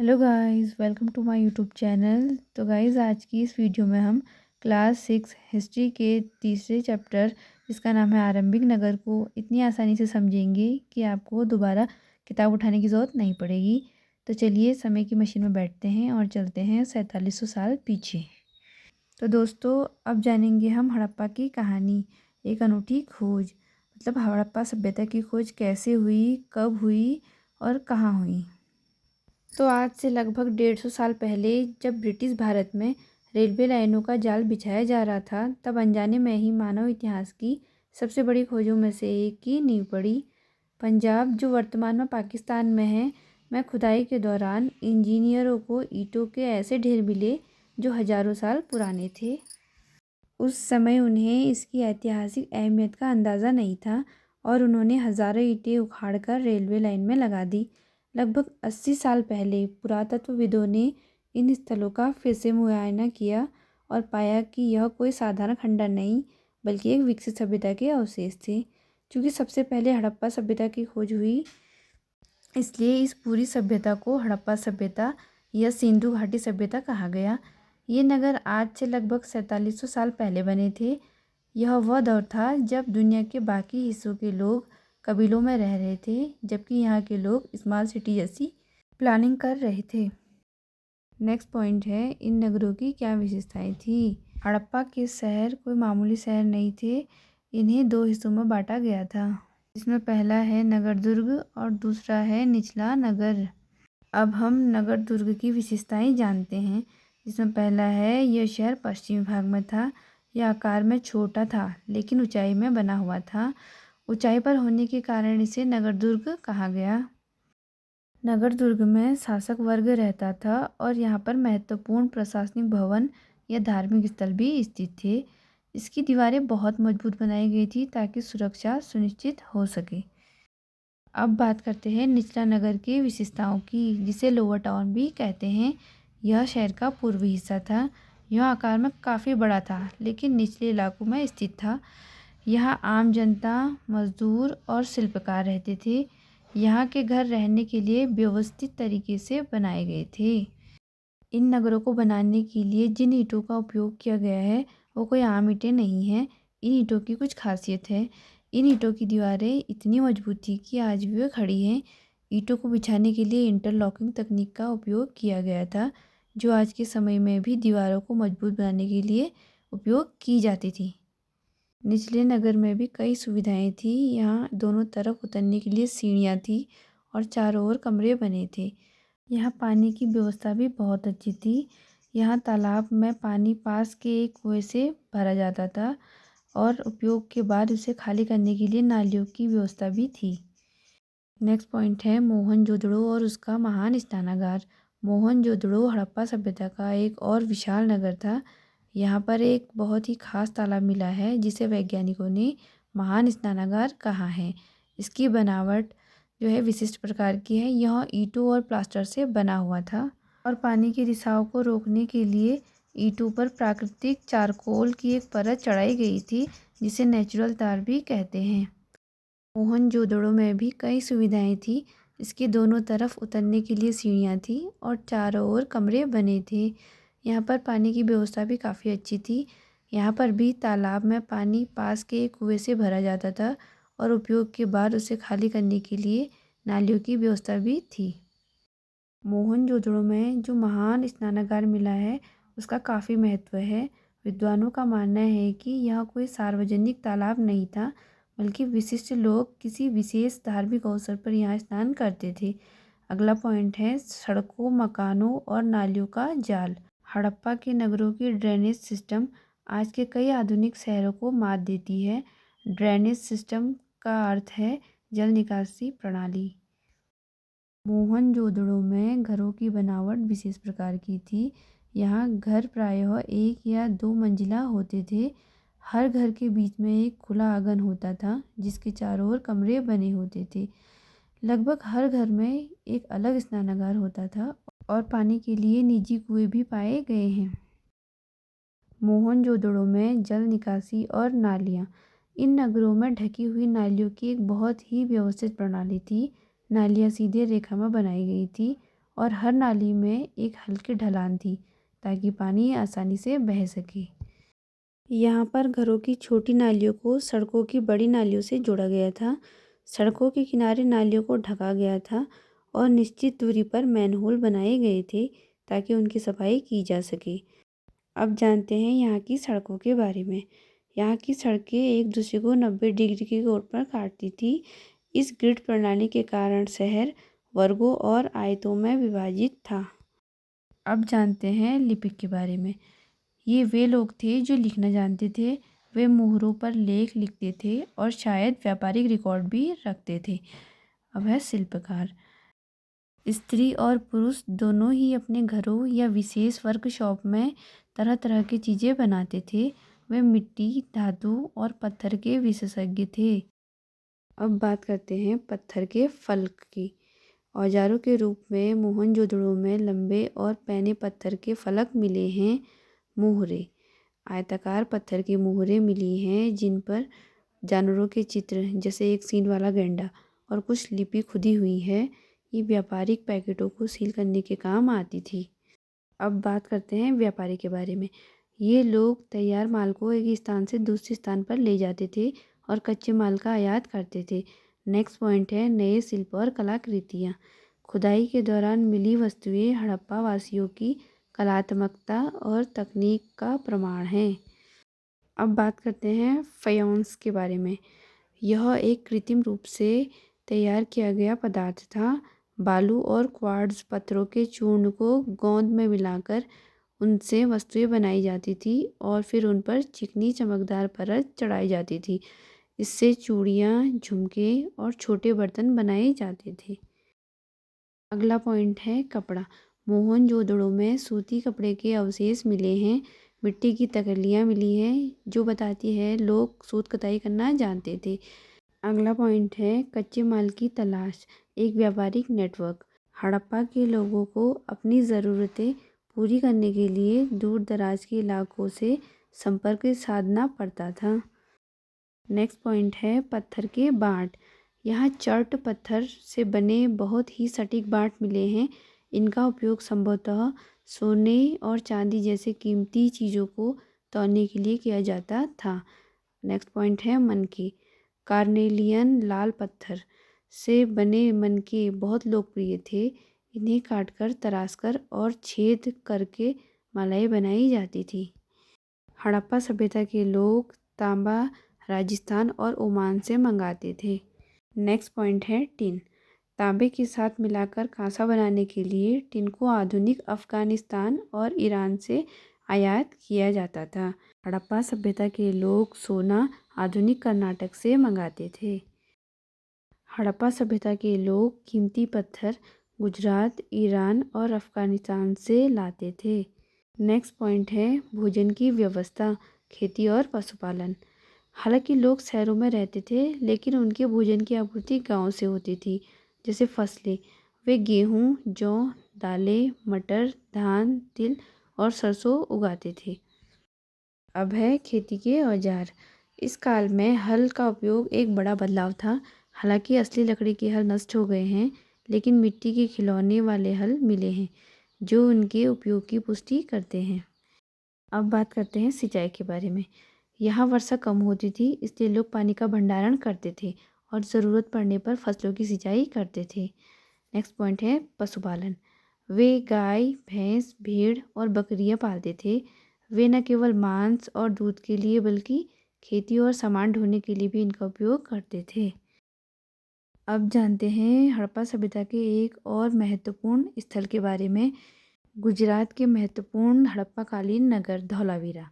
Hello guys, welcome to my YouTube channel. तो guys, आज की इस वीडियो में हम क्लास 6 हिस्ट्री के तीसरे चैप्टर जिसका नाम है आरंभिक नगर को इतनी आसानी से समझेंगे कि आपको दोबारा किताब उठाने की ज़रूरत नहीं पड़ेगी। तो चलिए समय की मशीन में बैठते हैं और चलते हैं 4700 साल पीछे। तो दोस्तों, अब जानेंगे हम हड़प्पा की कहानी, एक अनूठी खोज। मतलब हड़प्पा सभ्यता की खोज कैसे हुई, कब हुई और कहाँ हुई। तो आज से लगभग 150 साल पहले जब ब्रिटिश भारत में रेलवे लाइनों का जाल बिछाया जा रहा था, तब अनजाने में ही मानव इतिहास की सबसे बड़ी खोजों में से एक की नींव पड़ी। पंजाब, जो वर्तमान में पाकिस्तान में है, में खुदाई के दौरान इंजीनियरों को ईंटों के ऐसे ढेर मिले जो हजारों साल पुराने थे। उस समय उन्हें इसकी ऐतिहासिक अहमियत का अंदाज़ा नहीं था और उन्होंने हज़ारों ईंटें उखाड़कर रेलवे लाइन में लगा दी। लगभग 80 साल पहले पुरातत्वविदों ने इन स्थलों का फिर से मुआयना किया और पाया कि यह कोई साधारण खंडर नहीं, बल्कि एक विकसित सभ्यता के अवशेष थे। क्योंकि सबसे पहले हड़प्पा सभ्यता की खोज हुई, इसलिए इस पूरी सभ्यता को हड़प्पा सभ्यता या सिंधु घाटी सभ्यता कहा गया। ये नगर आज से लगभग 4700 साल पहले बने थे। यह वह दौर था जब दुनिया के बाकी हिस्सों के लोग कबीलों में रह रहे थे, जबकि यहाँ के लोग स्मॉल सिटी जैसी प्लानिंग कर रहे थे। नेक्स्ट पॉइंट है, इन नगरों की क्या विशेषताएं थी। हड़प्पा के शहर कोई मामूली शहर नहीं थे। इन्हें दो हिस्सों में बांटा गया था, जिसमें पहला है नगर दुर्ग और दूसरा है निचला नगर। अब हम नगर दुर्ग की विशेषताएं जानते हैं, जिसमें पहला है, यह शहर पश्चिमी भाग में था। यह आकार में छोटा था लेकिन ऊंचाई में बना हुआ था। ऊंचाई पर होने के कारण इसे नगर दुर्ग कहा गया। नगर दुर्ग में शासक वर्ग रहता था और यहाँ पर महत्वपूर्ण प्रशासनिक भवन या धार्मिक स्थल भी स्थित थे। इसकी दीवारें बहुत मजबूत बनाई गई थी ताकि सुरक्षा सुनिश्चित हो सके। अब बात करते हैं निचला नगर की विशेषताओं की, जिसे लोअर टाउन भी कहते हैं। यह शहर का पूर्वी हिस्सा था। यह आकार में काफ़ी बड़ा था लेकिन निचले इलाकों में स्थित था। यहाँ आम जनता, मजदूर और शिल्पकार रहते थे। यहाँ के घर रहने के लिए व्यवस्थित तरीके से बनाए गए थे। इन नगरों को बनाने के लिए जिन ईंटों का उपयोग किया गया है वो कोई आम ईंटें नहीं हैं। इन ईंटों की कुछ खासियत है। इन ईंटों की दीवारें इतनी मजबूत थी कि आज भी वे खड़ी हैं। ईंटों को बिछाने के लिए इंटरलॉकिंग तकनीक का उपयोग किया गया था, जो आज के समय में भी दीवारों को मजबूत बनाने के लिए उपयोग की जाती थी। निचले नगर में भी कई सुविधाएं थी। यहाँ दोनों तरफ उतरने के लिए सीढ़ियाँ थी और चारों ओर कमरे बने थे। यहाँ पानी की व्यवस्था भी बहुत अच्छी थी। यहाँ तालाब में पानी पास के एक कुएं से भरा जाता था और उपयोग के बाद उसे खाली करने के लिए नालियों की व्यवस्था भी थी। नेक्स्ट पॉइंट है मोहनजोदड़ो और उसका महान स्नानागार। मोहनजोदड़ो हड़प्पा सभ्यता का एक और विशाल नगर था। यहाँ पर एक बहुत ही खास तालाब मिला है जिसे वैज्ञानिकों ने महान स्नानागार कहा है। इसकी बनावट जो है विशिष्ट प्रकार की है। यह ईंटों और प्लास्टर से बना हुआ था और पानी के रिसाव को रोकने के लिए ईंटों पर प्राकृतिक चारकोल की एक परत चढ़ाई गई थी, जिसे नेचुरल तार भी कहते हैं। मोहनजोदड़ो में भी कई सुविधाएं थी। इसके दोनों तरफ उतरने के लिए सीढ़ियाँ थी और चारों ओर कमरे बने थे। यहाँ पर पानी की व्यवस्था भी काफ़ी अच्छी थी। यहाँ पर भी तालाब में पानी पास के एक कुएं से भरा जाता था और उपयोग के बाद उसे खाली करने के लिए नालियों की व्यवस्था भी थी। मोहनजोदड़ो में जो महान स्नानागार मिला है उसका काफ़ी महत्व है। विद्वानों का मानना है कि यह कोई सार्वजनिक तालाब नहीं था, बल्कि विशिष्ट लोग किसी विशेष धार्मिक अवसर पर यहाँ स्नान करते थे। अगला पॉइंट है सड़कों, मकानों और नालियों का जाल। हड़प्पा के नगरों की ड्रेनेज सिस्टम आज के कई आधुनिक शहरों को मात देती है। ड्रेनेज सिस्टम का अर्थ है जल निकासी प्रणाली। मोहनजोदड़ो में घरों की बनावट विशेष प्रकार की थी। यहाँ घर प्रायः एक या दो मंजिला होते थे। हर घर के बीच में एक खुला आंगन होता था जिसके चारों ओर कमरे बने होते थे। लगभग हर घर में एक अलग स्नानागार होता था और पानी के लिए निजी कुएं भी पाए गए हैं। मोहनजोदड़ो में जल निकासी और नालियाँ। इन नगरों में ढकी हुई नालियों की एक बहुत ही व्यवस्थित प्रणाली थी। नालियाँ सीधे रेखा में बनाई गई थी और हर नाली में एक हल्की ढलान थी ताकि पानी आसानी से बह सके। यहाँ पर घरों की छोटी नालियों को सड़कों की बड़ी नालियों से जोड़ा गया था। सड़कों के किनारे नालियों को ढका गया था और निश्चित दूरी पर मैनहोल बनाए गए थे ताकि उनकी सफाई की जा सके। अब जानते हैं यहाँ की सड़कों के बारे में। यहाँ की सड़कें एक दूसरे को 90 डिग्री के कोण पर काटती थी। इस ग्रिड प्रणाली के कारण शहर वर्गों और आयतों में विभाजित था। अब जानते हैं लिपिक के बारे में। ये वे लोग थे जो लिखना जानते थे। वे मोहरों पर लेख लिखते थे और शायद व्यापारिक रिकॉर्ड भी रखते थे। अब है शिल्पकार। स्त्री और पुरुष दोनों ही अपने घरों या विशेष वर्कशॉप में तरह तरह की चीज़ें बनाते थे। वे मिट्टी, धातु और पत्थर के विशेषज्ञ थे। अब बात करते हैं पत्थर के फलक की। औजारों के रूप में मोहनजोदड़ो में लंबे और पैने पत्थर के फलक मिले हैं। मोहरे, आयताकार पत्थर की मोहरें मिली हैं जिन पर जानवरों के चित्र जैसे एक सींग वाला गैंडा और कुछ लिपि खुदी हुई है। ये व्यापारिक पैकेटों को सील करने के काम आती थी। अब बात करते हैं व्यापारी के बारे में। ये लोग तैयार माल को एक स्थान से दूसरे स्थान पर ले जाते थे और कच्चे माल का आयात करते थे। नेक्स्ट पॉइंट है नए शिल्प और कलाकृतियाँ। खुदाई के दौरान मिली वस्तुएं हड़प्पा वासियों की कलात्मकता और तकनीक का प्रमाण है। अब बात करते हैं फायोंस के बारे में। यह एक कृत्रिम रूप से तैयार किया गया पदार्थ था। बालू और क्वार्ट्ज पत्थरों के चूर्ण को गोंद में मिलाकर उनसे वस्तुएं बनाई जाती थी और फिर उन पर चिकनी चमकदार परत चढ़ाई जाती थी। इससे चूड़ियाँ, झुमके और छोटे बर्तन बनाए जाते थे। अगला पॉइंट है कपड़ा। मोहनजोदड़ो में सूती कपड़े के अवशेष मिले हैं। मिट्टी की तकलियाँ मिली हैं जो बताती है लोग सूत कताई करना जानते थे। अगला पॉइंट है कच्चे माल की तलाश, एक व्यापारिक नेटवर्क। हड़प्पा के लोगों को अपनी ज़रूरतें पूरी करने के लिए दूर दराज के इलाकों से संपर्क साधना पड़ता था। नेक्स्ट पॉइंट है पत्थर के बाट। यहाँ चर्ट पत्थर से बने बहुत ही सटीक बाट मिले हैं। इनका उपयोग संभवतः सोने और चांदी जैसे कीमती चीज़ों को तौलने के लिए किया जाता था। नेक्स्ट पॉइंट है मनके। कार्नेलियन लाल पत्थर से बने मनके बहुत लोकप्रिय थे। इन्हें काटकर, तराशकर और छेद करके मालाएं बनाई जाती थी। हड़प्पा सभ्यता के लोग तांबा राजस्थान और ओमान से मंगाते थे। नेक्स्ट पॉइंट है टिन। तांबे के साथ मिलाकर कांसा बनाने के लिए टिन को आधुनिक अफ़गानिस्तान और ईरान से आयात किया जाता था। हड़प्पा सभ्यता के लोग सोना आधुनिक कर्नाटक से मंगाते थे। हड़प्पा सभ्यता के लोग कीमती पत्थर गुजरात, ईरान और अफ़गानिस्तान से लाते थे। नेक्स्ट पॉइंट है भोजन की व्यवस्था, खेती और पशुपालन। हालांकि लोग शहरों में रहते थे लेकिन उनके भोजन की आपूर्ति गांव से होती थी। जैसे फसलें, वे गेहूँ, जौ, दालें, मटर, धान, तिल और सरसों उगाते थे। अब है खेती के औजार। इस काल में हल का उपयोग एक बड़ा बदलाव था। हालांकि असली लकड़ी के हल नष्ट हो गए हैं लेकिन मिट्टी के खिलौने वाले हल मिले हैं जो उनके उपयोग की पुष्टि करते हैं। अब बात करते हैं सिंचाई के बारे में। यहाँ वर्षा कम होती थी इसलिए लोग पानी का भंडारण करते थे और ज़रूरत पड़ने पर फसलों की सिंचाई करते थे। नेक्स्ट पॉइंट है पशुपालन। वे गाय, भैंस, भेड़ और बकरियाँ पालते थे। वे न केवल मांस और दूध के लिए बल्कि खेती और सामान ढोने के लिए भी इनका उपयोग करते थे। अब जानते हैं हड़प्पा सभ्यता के एक और महत्वपूर्ण स्थल के बारे में। गुजरात के महत्वपूर्ण हड़प्पाकालीन नगर धौलावीरा।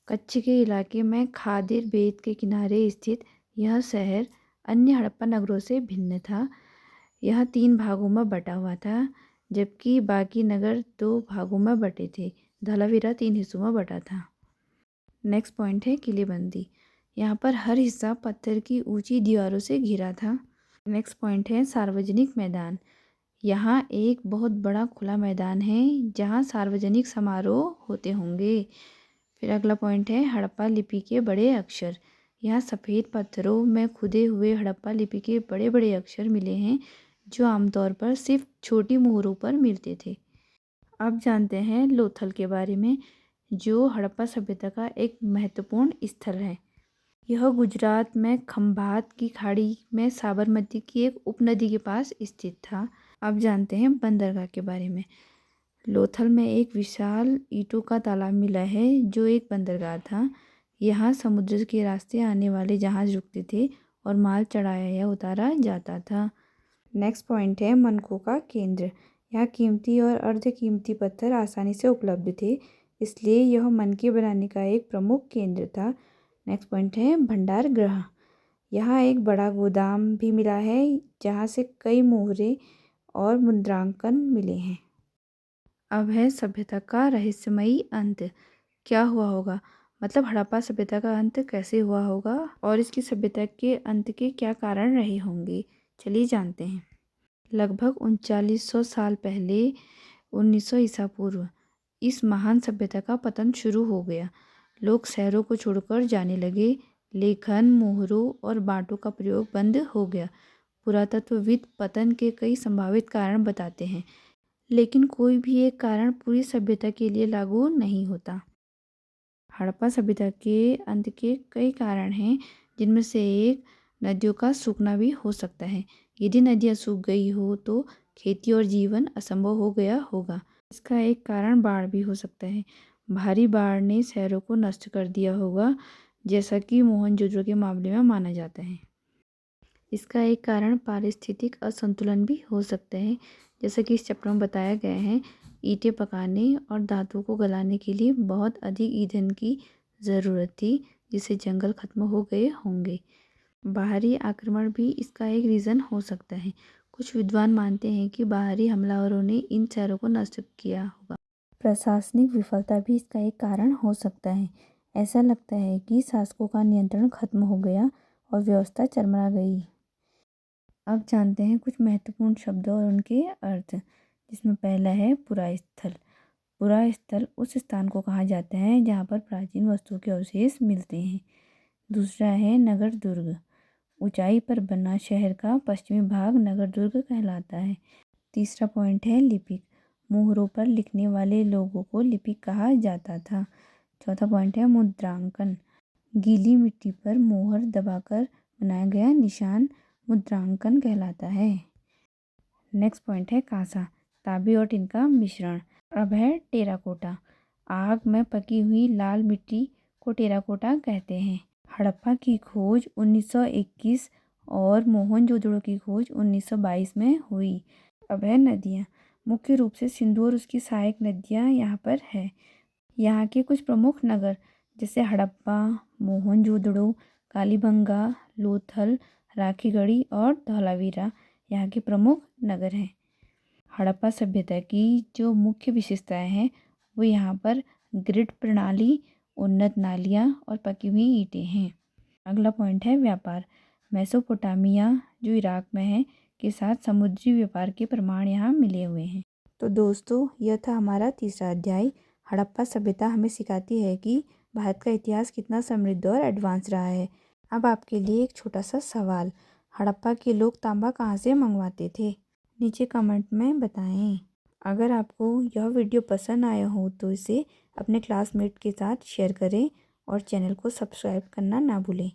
कच्छ के इलाके में खादिर बेट के किनारे स्थित यह शहर अन्य हड़प्पा नगरों से भिन्न था। यह 3 भागों में बटा हुआ था जबकि बाकी नगर 2 भागों में बटे थे। धौलावीरा 3 हिस्सों में बटा था। नेक्स्ट पॉइंट है किलेबंदी। यहाँ पर हर हिस्सा पत्थर की ऊंची दीवारों से घिरा था। नेक्स्ट पॉइंट है सार्वजनिक मैदान। यहाँ एक बहुत बड़ा खुला मैदान है जहाँ सार्वजनिक समारोह होते होंगे। फिर अगला पॉइंट है हड़प्पा लिपि के बड़े अक्षर। यहाँ सफ़ेद पत्थरों में खुदे हुए हड़प्पा लिपि के बड़े बड़े अक्षर मिले हैं जो आमतौर पर सिर्फ छोटी मोहरों पर मिलते थे। अब जानते हैं लोथल के बारे में, जो हड़प्पा सभ्यता का एक महत्वपूर्ण स्थल है। यह गुजरात में खंभात की खाड़ी में साबरमती की एक उपनदी के पास स्थित था। अब जानते हैं बंदरगाह के बारे में। लोथल में एक विशाल ईंटों का तालाब मिला है, जो एक बंदरगाह था। यहाँ समुद्र के रास्ते आने वाले जहाज रुकते थे और माल चढ़ाया या उतारा जाता था। नेक्स्ट पॉइंट है मनकों का केंद्र। यहाँ कीमती और अर्ध कीमती पत्थर आसानी से उपलब्ध थे, इसलिए यह मनके बनाने का एक प्रमुख केंद्र था। नेक्स्ट पॉइंट है भंडार गृह। यहाँ एक बड़ा गोदाम भी मिला है, जहाँ से कई मोहरे और मुद्रांकन मिले हैं। अब है सभ्यता का रहस्यमयी अंत। क्या हुआ होगा, मतलब हड़प्पा सभ्यता का अंत कैसे हुआ होगा और इसकी सभ्यता के अंत के क्या कारण रहे होंगे, चलिए जानते हैं। लगभग 3900 साल पहले 1900 ईसा पूर्व इस महान सभ्यता का पतन शुरू हो गया। लोग शहरों को छोड़कर जाने लगे। लेखन, मोहरों और बांटों का प्रयोग बंद हो गया। पुरातत्वविद पतन के कई संभावित कारण बताते हैं, लेकिन कोई भी एक कारण पूरी सभ्यता के लिए लागू नहीं होता। हड़प्पा सभ्यता के अंत के कई कारण हैं, जिनमें से एक नदियों का सूखना भी हो सकता है। यदि नदियाँ सूख गई हो तो खेती और जीवन असंभव हो गया होगा। इसका एक कारण बाढ़ भी हो सकता है। भारी बाढ़ ने शहरों को नष्ट कर दिया होगा, जैसा कि मोहनजोदड़ो के मामले में माना जाता है। इसका एक कारण पारिस्थितिक असंतुलन भी हो सकता है, जैसा कि इस चैप्टर में बताया गया है। ईंटें पकाने और धातु को गलाने के लिए बहुत अधिक ईंधन की ज़रूरत थी, जिससे जंगल खत्म हो गए होंगे। बाहरी आक्रमण भी इसका एक रीज़न हो सकता है। कुछ विद्वान मानते हैं कि बाहरी हमलावरों ने इन शहरों को नष्ट किया होगा। प्रशासनिक विफलता भी इसका एक कारण हो सकता है। ऐसा लगता है कि शासकों का नियंत्रण खत्म हो गया और व्यवस्था चरमरा गई। अब जानते हैं कुछ महत्वपूर्ण शब्दों और उनके अर्थ, जिसमें पहला है पुरास्थल। पुरास्थल उस स्थान को कहा जाता है जहाँ पर प्राचीन वस्तुओं के अवशेष मिलते हैं। दूसरा है नगर दुर्ग। ऊंचाई पर बना शहर का पश्चिमी भाग नगर दुर्ग कहलाता है। तीसरा पॉइंट है लिपिक। मोहरों पर लिखने वाले लोगों को लिपिक कहा जाता था। चौथा पॉइंट है मुद्रांकन। गीली मिट्टी पर मोहर दबाकर बनाया गया निशान मुद्रांकन कहलाता है। नेक्स्ट पॉइंट है कांसा। तांबे और टिन का मिश्रण। अब है टेराकोटा। आग में पकी हुई लाल मिट्टी को टेराकोटा कहते हैं। हड़प्पा की खोज 1921 और मोहनजोदड़ो की खोज 1922 में हुई। अब है नदियाँ। मुख्य रूप से सिंधु और उसकी सहायक नदियाँ यहाँ पर है। यहाँ के कुछ प्रमुख नगर जैसे हड़प्पा, मोहनजोदड़ो, कालीबंगा, लोथल, राखीगढ़ी और धौलावीरा यहाँ के प्रमुख नगर हैं। हड़प्पा सभ्यता की जो मुख्य विशेषताएं हैं वो यहाँ पर ग्रिड प्रणाली, उन्नत नालियाँ और पकी हुई ईंटें हैं। अगला पॉइंट है व्यापार। मेसोपोटामिया जो इराक में है के साथ समुद्री व्यापार के प्रमाण यहाँ मिले हुए हैं। तो दोस्तों, यह था हमारा तीसरा अध्याय। हड़प्पा सभ्यता हमें सिखाती है कि भारत का इतिहास कितना समृद्ध और एडवांस रहा है। अब आपके लिए एक छोटा सा सवाल, हड़प्पा के लोग तांबा कहाँ से मंगवाते थे? नीचे कमेंट में बताएं। अगर आपको यह वीडियो पसंद आया हो तो इसे अपने क्लासमेट के साथ शेयर करें और चैनल को सब्सक्राइब करना ना भूलें।